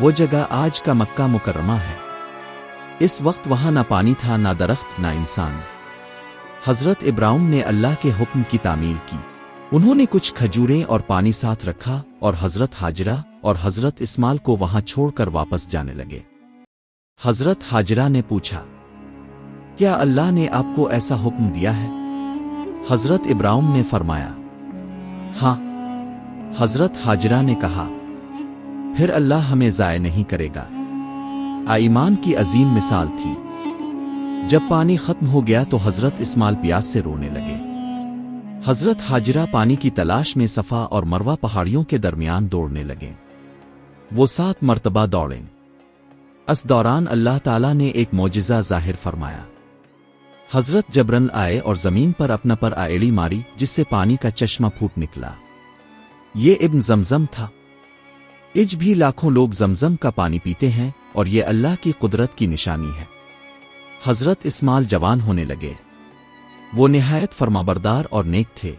وہ جگہ آج کا مکہ مکرمہ ہے۔ اس وقت وہاں نہ پانی تھا، نہ درخت، نہ انسان۔ حضرت ابراہیم نے اللہ کے حکم کی تعمیل کی۔ انہوں نے کچھ کھجوریں اور پانی ساتھ رکھا اور حضرت ہاجرہ اور حضرت اسماعیل کو وہاں چھوڑ کر واپس جانے لگے۔ حضرت ہاجرہ نے پوچھا، کیا اللہ نے آپ کو ایسا حکم دیا ہے؟ حضرت ابراہیم نے فرمایا، ہاں۔ حضرت ہاجرہ نے کہا، پھر اللہ ہمیں ضائع نہیں کرے گا۔ ایمان کی عظیم مثال تھی۔ جب پانی ختم ہو گیا تو حضرت اسماعیل پیاس سے رونے لگے۔ حضرت ہاجرہ پانی کی تلاش میں صفا اور مروہ پہاڑیوں کے درمیان دوڑنے لگے۔ وہ 7 مرتبہ دوڑیں۔ اس دوران اللہ تعالیٰ نے ایک معجزہ ظاہر فرمایا۔ حضرت جبرائیل آئے اور زمین پر اپنا پر ایڑی ماری، جس سے پانی کا چشمہ پھوٹ نکلا۔ یہ ابن زمزم تھا۔ آج بھی لاکھوں لوگ زمزم کا پانی پیتے ہیں اور یہ اللہ کی قدرت کی نشانی ہے۔ حضرت اسماعیل جوان ہونے لگے۔ وہ نہایت فرمانبردار اور نیک تھے۔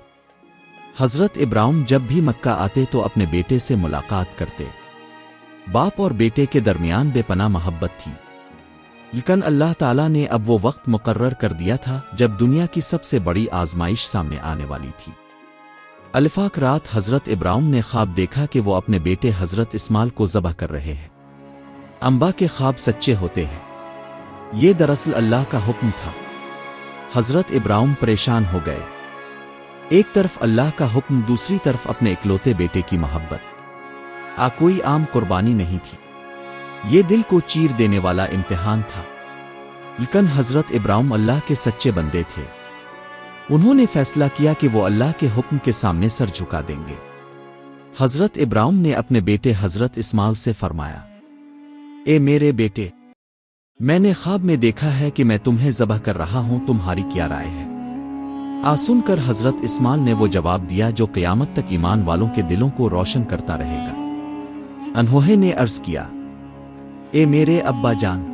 حضرت ابراہیم جب بھی مکہ آتے تو اپنے بیٹے سے ملاقات کرتے۔ باپ اور بیٹے کے درمیان بے پناہ محبت تھی۔ لیکن اللہ تعالیٰ نے اب وہ وقت مقرر کر دیا تھا جب دنیا کی سب سے بڑی آزمائش سامنے آنے والی تھی۔ الفاق رات حضرت ابراہیم نے خواب دیکھا کہ وہ اپنے بیٹے حضرت اسماعیل کو ذبح کر رہے ہیں۔ انبیاء کے خواب سچے ہوتے ہیں۔ یہ دراصل اللہ کا حکم تھا۔ حضرت ابراہیم پریشان ہو گئے۔ ایک طرف اللہ کا حکم، دوسری طرف اپنے اکلوتے بیٹے کی محبت۔ کوئی عام قربانی نہیں تھی، یہ دل کو چیر دینے والا امتحان تھا۔ لیکن حضرت ابراہیم اللہ کے سچے بندے تھے۔ انہوں نے فیصلہ کیا کہ وہ اللہ کے حکم کے سامنے سر جھکا دیں گے۔ حضرت ابراہیم نے اپنے بیٹے حضرت اسماعیل سے فرمایا، اے میرے بیٹے، میں نے خواب میں دیکھا ہے کہ میں تمہیں ذبح کر رہا ہوں، تمہاری کیا رائے ہے؟ سن کر حضرت اسماعیل نے وہ جواب دیا جو قیامت تک ایمان والوں کے دلوں کو روشن کرتا رہے گا۔ انہوں نے عرض کیا، اے میرے ابا جان،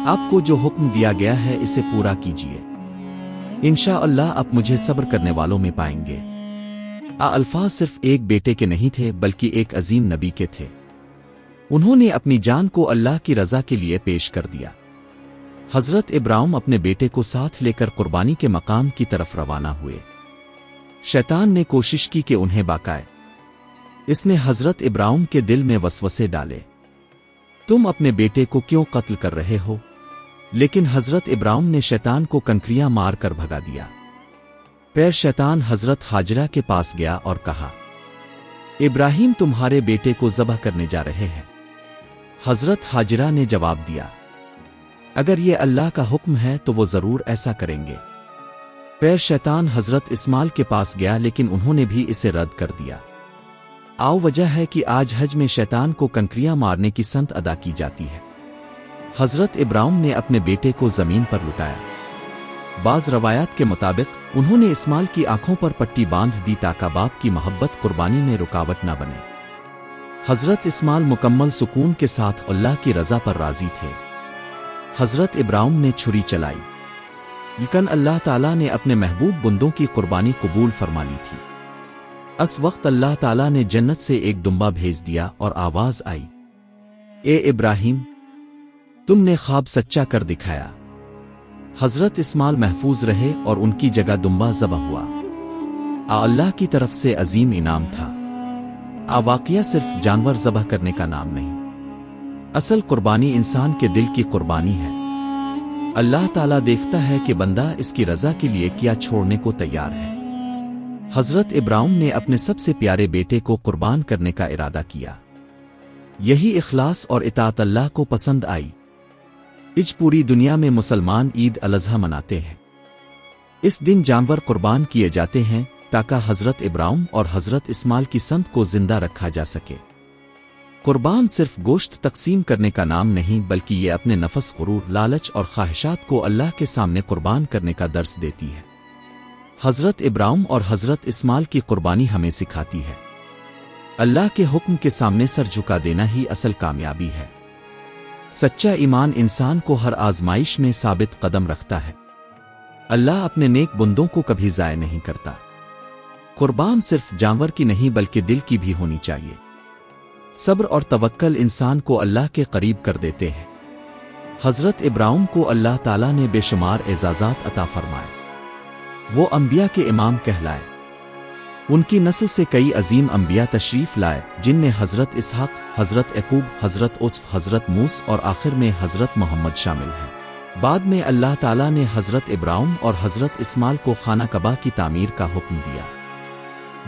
آپ کو جو حکم دیا گیا ہے اسے پورا کیجیے۔ انشاءاللہ آپ مجھے صبر کرنے والوں میں پائیں گے۔ الفاظ صرف ایک بیٹے کے نہیں تھے بلکہ ایک عظیم نبی کے تھے۔ انہوں نے اپنی جان کو اللہ کی رضا کے لیے پیش کر دیا۔ حضرت ابراہیم اپنے بیٹے کو ساتھ لے کر قربانی کے مقام کی طرف روانہ ہوئے۔ شیطان نے کوشش کی کہ انہیں بہکائے۔ اس نے حضرت ابراہیم کے دل میں وسوسے ڈالے، تم اپنے بیٹے کو کیوں قتل کر رہے ہو؟ لیکن حضرت ابراہیم نے شیطان کو کنکریاں مار کر بھگا دیا۔ پھر شیطان حضرت ہاجرہ کے پاس گیا اور کہا، ابراہیم تمہارے بیٹے کو ذبح کرنے جا رہے ہیں۔ حضرت ہاجرہ نے جواب دیا، اگر یہ اللہ کا حکم ہے تو وہ ضرور ایسا کریں گے۔ پھر شیطان حضرت اسماعیل کے پاس گیا لیکن انہوں نے بھی اسے رد کر دیا۔ وجہ ہے کہ آج حج میں شیطان کو کنکریاں مارنے کی سنت ادا کی جاتی ہے۔ حضرت ابراہیم نے اپنے بیٹے کو زمین پر لٹایا۔ بعض روایات کے مطابق انہوں نے اسماعیل کی آنکھوں پر پٹی باندھ دی تاکہ باپ کی محبت قربانی میں رکاوٹ نہ بنے۔ حضرت اسماعیل مکمل سکون کے ساتھ اللہ کی رضا پر راضی تھے۔ حضرت ابراہیم نے چھری چلائی، لیکن اللہ تعالیٰ نے اپنے محبوب بندوں کی قربانی قبول فرما لی تھی۔ اس وقت اللہ تعالیٰ نے جنت سے ایک دمبا بھیج دیا اور آواز آئی، اے ابراہیم، تم نے خواب سچا کر دکھایا۔ حضرت اسماعیل محفوظ رہے اور ان کی جگہ دمبا ذبح ہوا۔ اللہ کی طرف سے عظیم انعام تھا۔ واقعہ صرف جانور ذبح کرنے کا نام نہیں، اصل قربانی انسان کے دل کی قربانی ہے۔ اللہ تعالیٰ دیکھتا ہے کہ بندہ اس کی رضا کے لیے کیا چھوڑنے کو تیار ہے۔ حضرت ابراہیم نے اپنے سب سے پیارے بیٹے کو قربان کرنے کا ارادہ کیا۔ یہی اخلاص اور اطاعت اللہ کو پسند آئی۔ آج پوری دنیا میں مسلمان عید الاضحیٰ مناتے ہیں۔ اس دن جانور قربان کیے جاتے ہیں تاکہ حضرت ابراہیم اور حضرت اسماعیل کی سنت کو زندہ رکھا جا سکے۔ قربان صرف گوشت تقسیم کرنے کا نام نہیں بلکہ یہ اپنے نفس، غرور، لالچ اور خواہشات کو اللہ کے سامنے قربان کرنے کا درس دیتی ہے۔ حضرت ابراہیم اور حضرت اسماعیل کی قربانی ہمیں سکھاتی ہے، اللہ کے حکم کے سامنے سر جھکا دینا ہی اصل کامیابی ہے۔ سچا ایمان انسان کو ہر آزمائش میں ثابت قدم رکھتا ہے۔ اللہ اپنے نیک بندوں کو کبھی ضائع نہیں کرتا۔ قربان صرف جانور کی نہیں بلکہ دل کی بھی ہونی چاہیے۔ صبر اور توکل انسان کو اللہ کے قریب کر دیتے ہیں۔ حضرت ابراہیم کو اللہ تعالیٰ نے بے شمار اعزازات عطا فرمائے۔ وہ انبیاء کے امام کہلائے۔ ان کی نسل سے کئی عظیم انبیاء تشریف لائے، جن میں حضرت اسحاق، حضرت یعقوب، حضرت یوسف، حضرت موسیٰ اور آخر میں حضرت محمد شامل ہیں۔ بعد میں اللہ تعالیٰ نے حضرت ابراہیم اور حضرت اسماعیل کو خانہ کعبہ کی تعمیر کا حکم دیا۔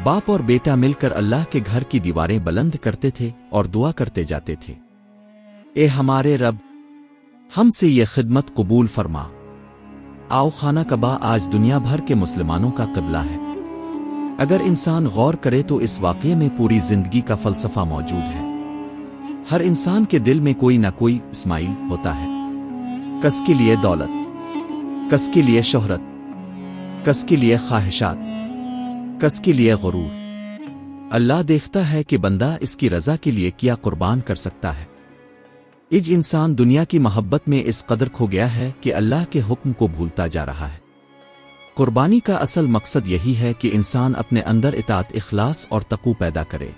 باپ اور بیٹا مل کر اللہ کے گھر کی دیواریں بلند کرتے تھے اور دعا کرتے جاتے تھے، اے ہمارے رب، ہم سے یہ خدمت قبول فرما۔ آؤ، خانہ کعبہ آج دنیا بھر کے مسلمانوں کا قبلہ ہے۔ اگر انسان غور کرے تو اس واقعے میں پوری زندگی کا فلسفہ موجود ہے۔ ہر انسان کے دل میں کوئی نہ کوئی اسماعیل ہوتا ہے، کس کے لیے دولت، کس کے لیے شہرت، کس کے لیے خواہشات، کس کے لیے غرور۔ اللہ دیکھتا ہے کہ بندہ اس کی رضا کے لیے کیا قربان کر سکتا ہے۔ اج انسان دنیا کی محبت میں اس قدر کھو گیا ہے کہ اللہ کے حکم کو بھولتا جا رہا ہے۔ قربانی کا اصل مقصد یہی ہے کہ انسان اپنے اندر اطاعت، اخلاص اور تقوی پیدا کرے۔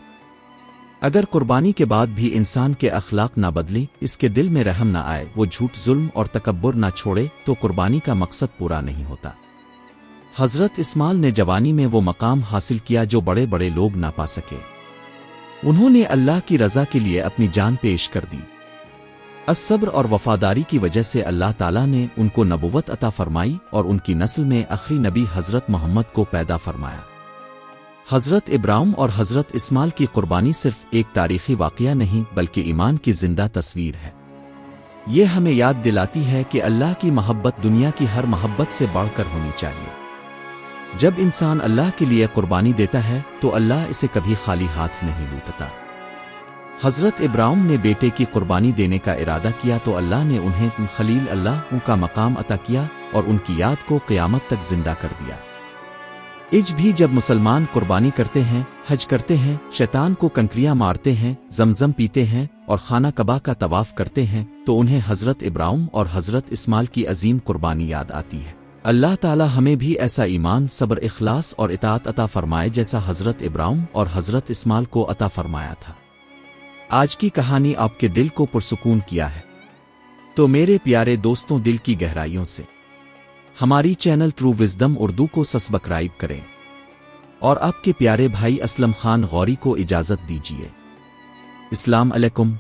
اگر قربانی کے بعد بھی انسان کے اخلاق نہ بدلیں، اس کے دل میں رحم نہ آئے، وہ جھوٹ، ظلم اور تکبر نہ چھوڑے، تو قربانی کا مقصد پورا نہیں ہوتا۔ حضرت اسماعیل نے جوانی میں وہ مقام حاصل کیا جو بڑے بڑے لوگ نہ پا سکے۔ انہوں نے اللہ کی رضا کے لیے اپنی جان پیش کر دی۔ الصبر اور وفاداری کی وجہ سے اللہ تعالیٰ نے ان کو نبوت عطا فرمائی اور ان کی نسل میں آخری نبی حضرت محمد کو پیدا فرمایا۔ حضرت ابراہیم اور حضرت اسماعیل کی قربانی صرف ایک تاریخی واقعہ نہیں بلکہ ایمان کی زندہ تصویر ہے۔ یہ ہمیں یاد دلاتی ہے کہ اللہ کی محبت دنیا کی ہر محبت سے بڑھ کر ہونی چاہیے۔ جب انسان اللہ کے لیے قربانی دیتا ہے تو اللہ اسے کبھی خالی ہاتھ نہیں لوٹتا۔ حضرت ابراہیم نے بیٹے کی قربانی دینے کا ارادہ کیا تو اللہ نے انہیں خلیل اللہ کا مقام عطا کیا اور ان کی یاد کو قیامت تک زندہ کر دیا۔ آج بھی جب مسلمان قربانی کرتے ہیں، حج کرتے ہیں، شیطان کو کنکریاں مارتے ہیں، زمزم پیتے ہیں اور خانہ کعبہ کا طواف کرتے ہیں تو انہیں حضرت ابراہیم اور حضرت اسماعیل کی عظیم قربانی یاد آتی ہے۔ اللہ تعالی ہمیں بھی ایسا ایمان، صبر، اخلاص اور اطاعت عطا فرمائے جیسا حضرت ابراہیم اور حضرت اسماعیل کو عطا فرمایا تھا۔ آج کی کہانی آپ کے دل کو پرسکون کیا ہے تو میرے پیارے دوستوں، دل کی گہرائیوں سے ہماری چینل ٹرو وزڈم اردو کو سبسکرائب کریں اور آپ کے پیارے بھائی اسلم خان غوری کو اجازت دیجیے۔ السلام علیکم۔